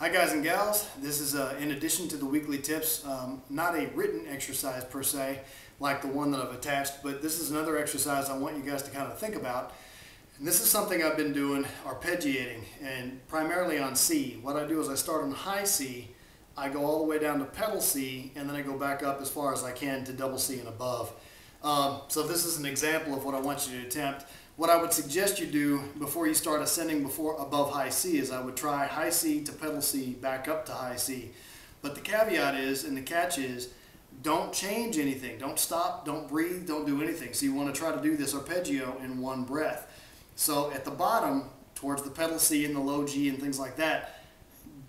Hi guys and gals, this is in addition to the weekly tips, not a written exercise per se like the one that I've attached, but this is another exercise I want you guys to kind of think about. And this is something I've been doing, arpeggiating, and primarily on C. What I do is I start on high C, I go all the way down to pedal C, and then I go back up as far as I can to double C and above. So this is an example of what I want you to attempt. What I would suggest you do before you start ascending above high C is I would try high C to pedal C back up to high C. But the caveat is, and the catch is, don't change anything. Don't stop, don't breathe, don't do anything. So you want to try to do this arpeggio in one breath. So at the bottom, towards the pedal C and the low G and things like that,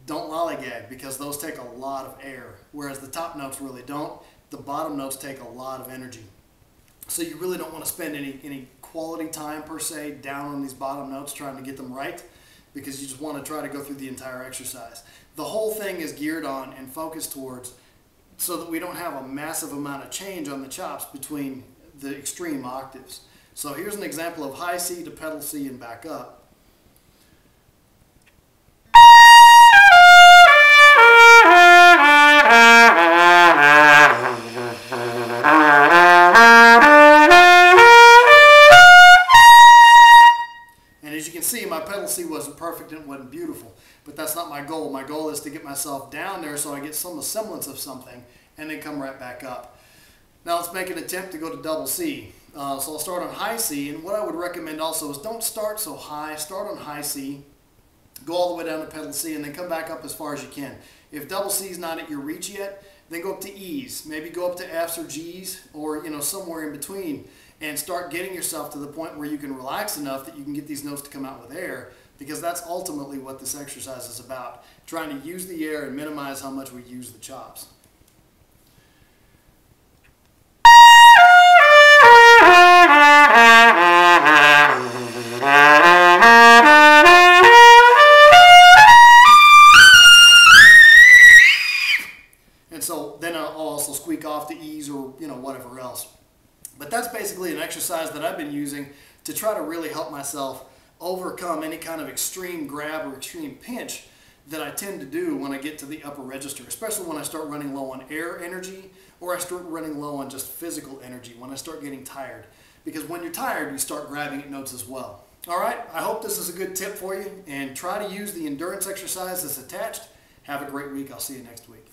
don't lollygag because those take a lot of air. Whereas the top notes really don't. The bottom notes take a lot of energy. So you really don't want to spend any quality time per se down on these bottom notes trying to get them right, because you just want to try to go through the entire exercise. The whole thing is geared on and focused towards so that we don't have a massive amount of change on the chops between the extreme octaves. So here's an example of high C to pedal C and back up. As you can see, my pedal C wasn't perfect and it wasn't beautiful, but that's not my goal. My goal is to get myself down there so I get some semblance of something and then come right back up. Now let's make an attempt to go to double C. So I'll start on high C, and what I would recommend also is don't start so high. Start on high C, go all the way down to pedal C, and then come back up as far as you can. If double C is not at your reach yet, then go up to E's. Maybe go up to F's or G's, or somewhere in between, and start getting yourself to the point where you can relax enough that you can get these notes to come out with air, because that's ultimately what this exercise is about, trying to use the air and minimize how much we use the chops. And so then I'll also squeak off the E's or whatever else. But that's basically an exercise that I've been using to try to really help myself overcome any kind of extreme grab or extreme pinch that I tend to do when I get to the upper register, especially when I start running low on air energy or I start running low on just physical energy, when I start getting tired. Because when you're tired, you start grabbing at notes as well. All right, I hope this is a good tip for you, and try to use the endurance exercise that's attached. Have a great week. I'll see you next week.